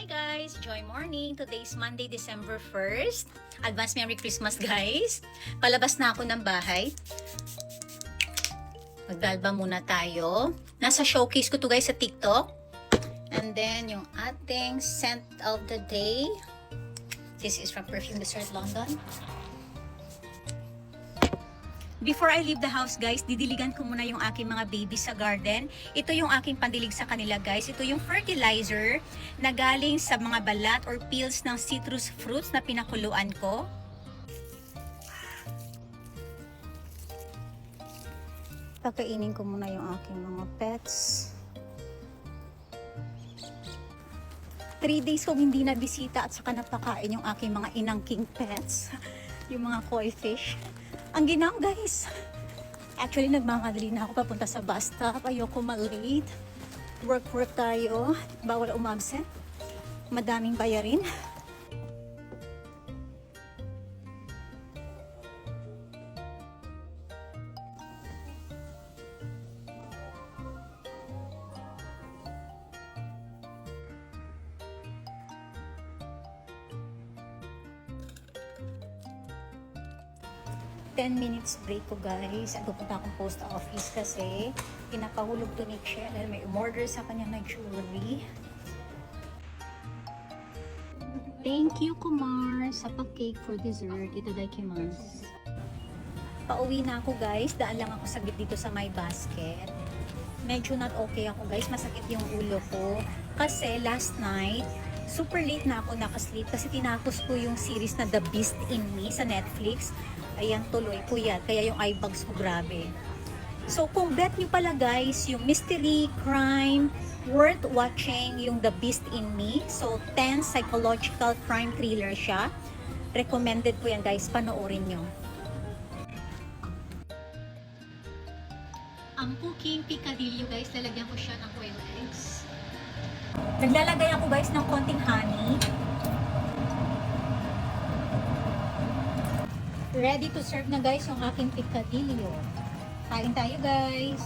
Hi guys! Joy morning! Today's Monday, December 1st. Advance Merry Christmas guys! Palabas na ako ng bahay. Magdalba muna tayo. Nasa showcase ko to guys sa TikTok. And then yung ating scent of the day. This is from Perfume Dessert London. Before I leave the house guys, didiligan ko muna yung aking mga baby sa garden. Ito yung aking pandilig sa kanila guys. Ito yung fertilizer na galing sa mga balat or peels ng citrus fruits na pinakuluan ko. Pakainin ko muna yung aking mga pets. 3 days kong hindi na bisita at saka napakain yung aking mga inangking pets. Yung mga koi fish. Ang ginam guys, actually nagmamadali na ako papunta sa bus stop. Ayoko ma-late. Work tayo. Bawal umabsent. Madaming bayarin. Minutes break ko guys. At pupunta akong post office kasi pinapahulog to ni Che dahil may umorder sa kanya na jewelry. Thank you Kumar sa pa-cake for dessert. Itadakimasu. Pauwi na ako guys. Daan lang ako saglit dito sa my basket. Medyo not okay ako guys. Masakit yung ulo ko. Kasi last night, super late na ako nakasleep kasi tinapos ko yung series na The Beast in Me sa Netflix. Ayan, tuloy po yan. Kaya yung eye bags ko, grabe. So, kung bet nyo pala guys, yung mystery, crime, worth watching yung The Beast in Me. So, 10 psychological crime thriller siya. Recommended po yan guys. Panoorin nyo. Ang cooking picadillo guys, lalagyan ko siya ng quail eggs. Naglalagay ako guys ng konting honey. Ready to serve na guys yung aking picadillo. Kain tayo guys.